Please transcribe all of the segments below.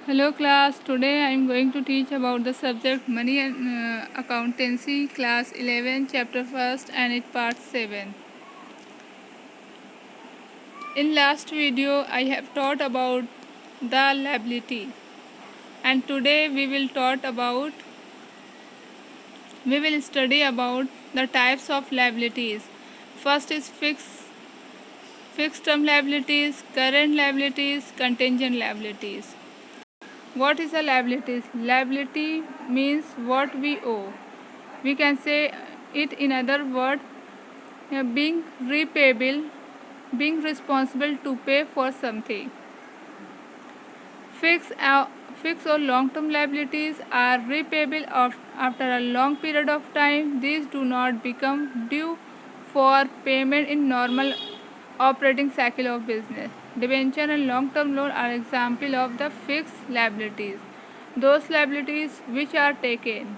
Hello class, today I am going to teach about the subject Money and Accountancy, class 11, chapter 1st and it part 7. In last video I have taught about the liability, and today we will study about the types of liabilities. First is fixed term liabilities, current liabilities, contingent liabilities. What is a liability? Liability means what we owe. We can say it in other words, being repayable, being responsible to pay for something. Fixed or long-term liabilities are repayable after a long period of time. These do not become due for payment in normal operating cycle of business. Debenture and long-term loan are example of the fixed liabilities. Those liabilities which are taken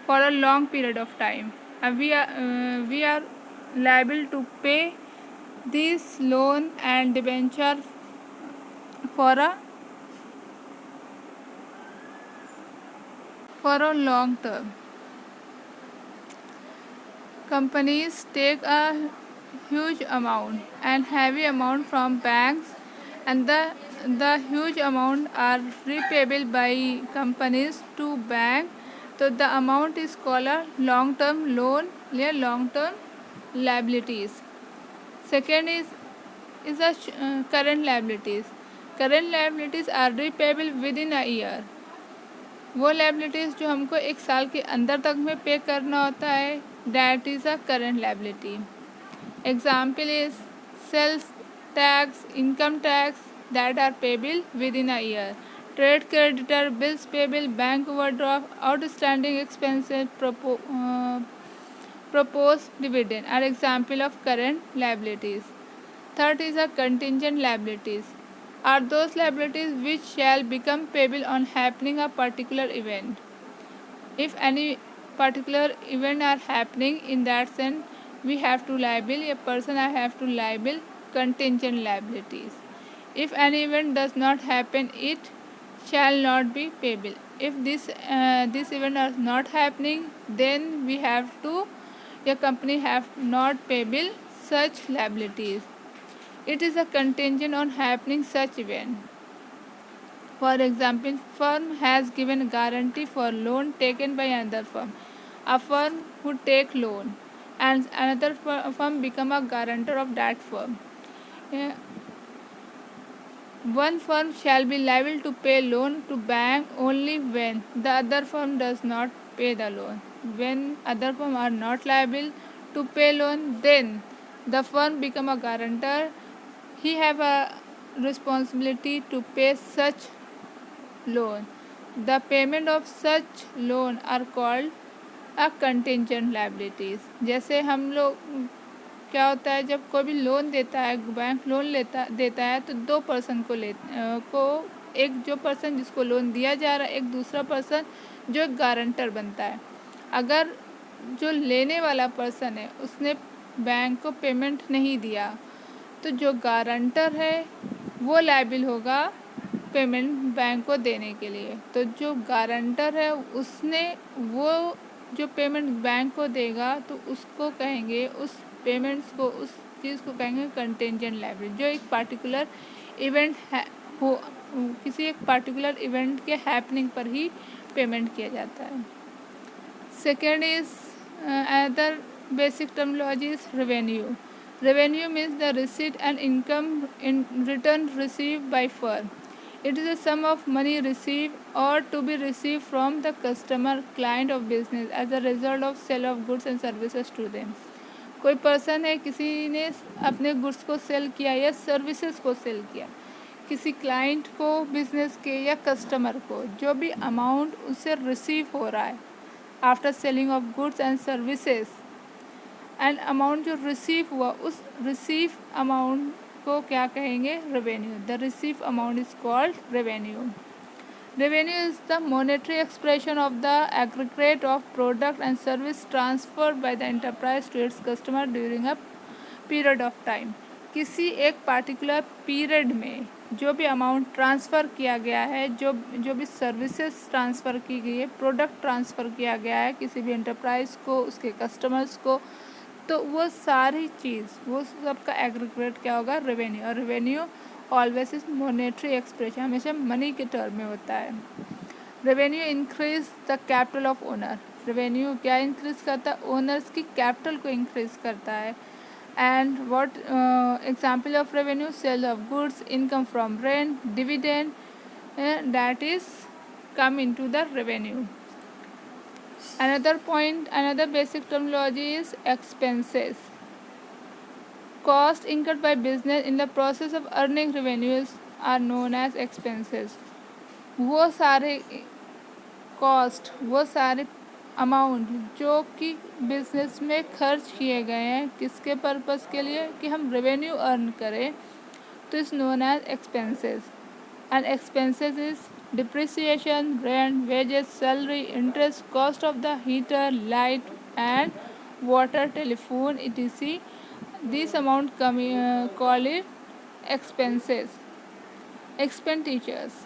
for a long period of time. We are liable to pay this loan and debenture for a long term. Companies take a huge amount and heavy amount from banks, and the huge amount are repayable by companies to bank. So the amount is called a long term loan or long term liabilities. Second is the current liabilities. Current liabilities are repayable within a year. वो liabilities जो हमको एक साल के अंदर तक में पे करना होता है, that is a current liability. Example is sales tax, income tax that are payable within a year. Trade creditor, bills payable, bank overdraft, outstanding expenses, proposed dividend are example of current liabilities. Third is a contingent liabilities. Are those liabilities which shall become payable on happening a particular event. If any particular event are happening, in that sense we have to liable a person, I have to liable contingent liabilities. If any event does not happen, it shall not be payable. If this event is not happening, then we have to, a company have not payable such liabilities. It is a contingent on happening such event. For example, firm has given guarantee for loan taken by another firm. A firm who take loan and another firm become a guarantor of that firm. One firm shall be liable to pay loan to bank only when the other firm does not pay the loan. When other firm are not liable to pay loan, then the firm become a guarantor. He have a responsibility to pay such loan. The payment of such loan are called a contingent liabilities. जैसे हम लोग क्या होता है, जब कोई भी loan देता है, बैंक लोन देता है, तो दो पर्सन को एक जो पर्सन जिसको लोन दिया जा रहा है, एक दूसरा पर्सन जो एक गारंटर बनता है. अगर जो लेने वाला पर्सन है उसने बैंक को पेमेंट नहीं दिया, तो जो गारंटर है वो लायबिल होगा पेमेंट बैंक को देने के लिए. तो जो गारंटर है उसने वो जो पेमेंट बैंक को देगा, तो उसको कहेंगे, उस पेमेंट्स को, उस चीज़ को कहेंगे कंटिंजेंट लायबिलिटी. जो एक पार्टिकुलर इवेंट हो, किसी एक पार्टिकुलर इवेंट के हैपनिंग पर ही पेमेंट किया जाता है. Second is other basic terminology is revenue. Revenue means the receipt and income in return received by firm. It is a sum of money received or to be received from the customer, client of business as a result of sale of goods and services to them. कोई person है, किसी ने अपने goods को cell किया या services को cell किया, किसी क्लाइंट को, बिजनेस के या कस्टमर को, जो भी अमाउंट उससे रिसीव हो रहा है after selling of goods and services, and amount जो रिसीव हुआ, उस रिसीव अमाउंट को क्या कहेंगे? Revenue. The receive amount is called revenue. Revenue is the monetary expression of the aggregate of product and service transferred by the enterprise to its customer during a period of time. किसी एक particular period में जो भी amount transfer किया गया है, जो भी सर्विसेज ट्रांसफ़र की गई है, प्रोडक्ट ट्रांसफ़र किया गया है किसी भी एंटरप्राइज को, उसके कस्टमर्स को, तो वो सारी चीज़, वो सबका एग्रीगेट क्या होगा? रेवेन्यू। और revenue always is monetary expression, हमेशा मनी के टर्म में होता है। Revenue increase the capital of owner. Revenue क्या इंक्रीज करता है? ओनर्स की कैपिटल को इंक्रीज करता है। And what example of revenue? Sale of goods, income from rent, dividend, that is come into the revenue. Another point, another basic terminology is expenses. Cost incurred by business in the process of earning revenues are known as expenses. वो सारे cost, वो सारे amount जो कि business में खर्च किए गए हैं, किसके पर्पस के लिए? कि हम रेवेन्यू अर्न करें, तो is known as expenses. And expenses is depreciation, rent, wages, salary, interest, cost of the heater, light and water, telephone, etc. This amount call it expenses. Expenditures: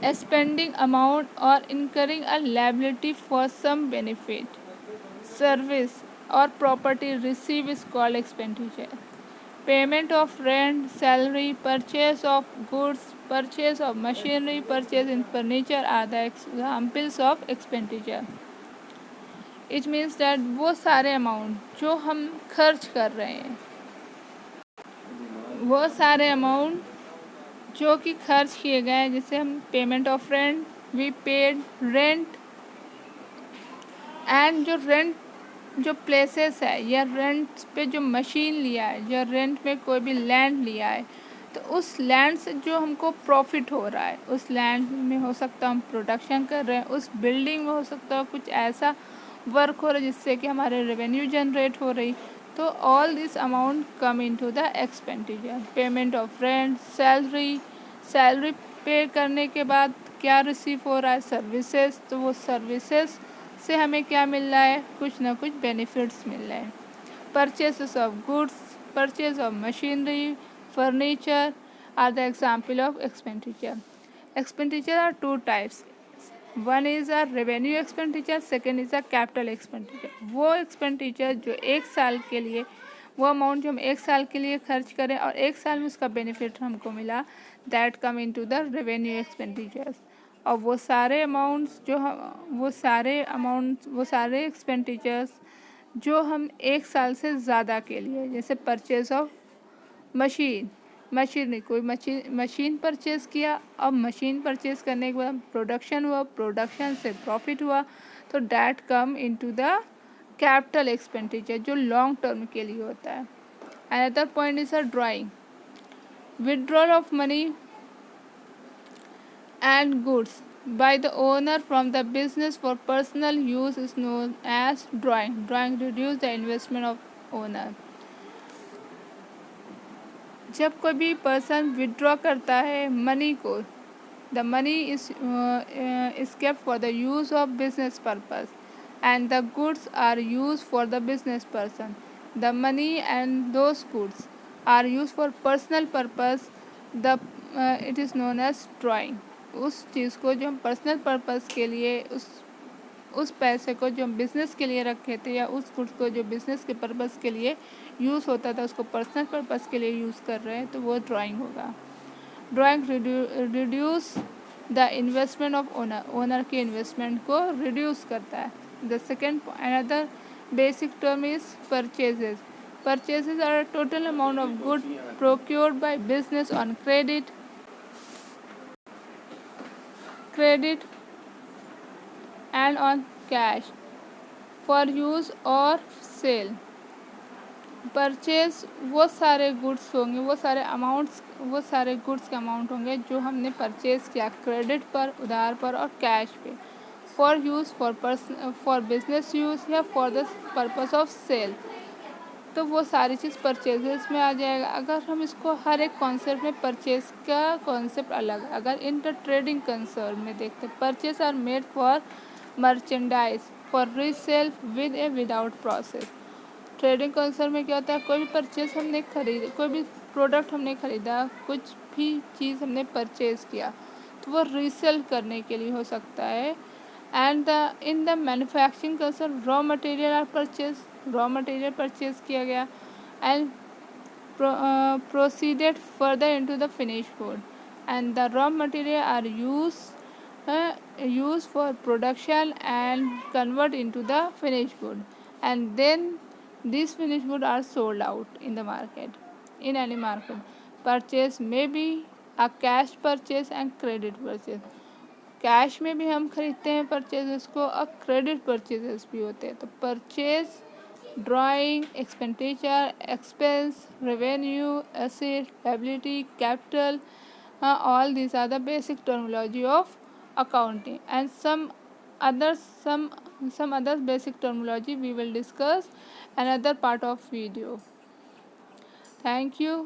a spending amount or incurring a liability for some benefit, service or property received is called expenditure. Payment of rent, salary, purchase of goods, purchase of machinery, purchase in furniture are the examples of expenditure. It means that वो सारे amount जो हम खर्च कर रहे हैं, वो सारे अमाउंट जो कि खर्च किए गए हैं, जैसे हम payment of rent, we paid rent, and जो रेंट जो प्लेसेस है या रेंट पे जो मशीन लिया है, या रेंट में कोई भी लैंड लिया है, तो उस लैंड से जो हमको प्रॉफिट हो रहा है, उस लैंड में हो सकता है हम प्रोडक्शन कर रहे हैं, उस बिल्डिंग में हो सकता है कुछ ऐसा वर्क हो रहा है जिससे कि हमारे रेवेन्यू जनरेट हो रही, तो all this amount come into the expenditure. Payment of rent, salary, salary पे करने के बाद क्या रिसीव हो रहा है? सर्विसेज, तो वो सर्विसेज से हमें क्या मिल रहा है? कुछ ना कुछ बेनिफिट्स मिल रहे हैं। Purchases of goods, purchase of machinery, furniture are the example of expenditure. Expenditure are two types. One is a revenue expenditure, second is a capital expenditure. वो एक्सपेंडिचर जो एक साल के लिए, वो अमाउंट जो हम एक साल के लिए खर्च करें और एक साल में उसका बेनिफिट हमको मिला, that come into the revenue expenditures. और वो सारे अमाउंट्स जो हम वो सारे एक्सपेंडिचर्स जो हम एक साल से ज़्यादा के लिए, जैसे परचेज ऑफ मशीनरी, कोई मशीन परचेज़ किया, अब मशीन परचेज़ करने के बाद प्रोडक्शन हुआ, प्रोडक्शन से प्रॉफिट हुआ, तो that come into the capital expenditure जो लॉन्ग टर्म के लिए होता है. Another point is a drawing. Withdrawal of money and goods by the owner from the business for personal use is known as drawing. Drawing reduce the investment of owner. जब कोई भी person withdraw करता है money को, the money is kept for the use of business purpose and the goods are used for the business person. The money and those goods are used for personal purpose. It is known as drawing. उस चीज़ को जो हम personal purpose के लिए, उस पैसे को जो हम बिज़नेस के लिए रखे थे, या उस गुड्स को जो बिज़नेस के पर्पस के लिए यूज़ होता था, उसको पर्सनल पर्पस के लिए यूज़ कर रहे हैं, तो वो ड्राइंग होगा. Drawing reduce the investment of owner के इन्वेस्टमेंट को रिड्यूस करता है. The second another basic term is purchases. Purchases are a total amount of goods procured by business on credit and on cash for use or sale. Purchase वो सारे goods होंगे, वो सारे goods के amount होंगे जो हमने परचेज किया क्रेडिट पर, उधार पर और कैश पे, for use, for business use या for the purpose of sale. तो वो सारी चीज़ परचेजेस में आ जाएगा. अगर हम इसको हर एक कॉन्सेप्ट में, परचेज का कॉन्सेप्ट अलग, अगर इंटर ट्रेडिंग कंसर्न में देखते, purchase are made for merchandise for resale with a without process. Trading concern में क्या होता है, कोई भी परचेज हमने खरीद, कोई भी प्रोडक्ट हमने खरीदा, कुछ भी चीज़ हमने परचेज किया तो वो रीसेल करने के लिए हो सकता है। And in the manufacturing concern raw material are purchase, raw material purchase किया गया and proceeded further into the finished good, and the raw material are used for production and convert into the finished good, and then these finished good are sold out in the market, in any market. Purchase may be a cash purchase and credit purchase. Cash में भी हम खरीदते हैं purchases को, और credit purchases भी होते हैं। तो purchase, drawing, expenditure, expense, revenue, asset, liability, capital, all these are the basic terminology of accounting, and some other basic terminology we will discuss another part of video. Thank you.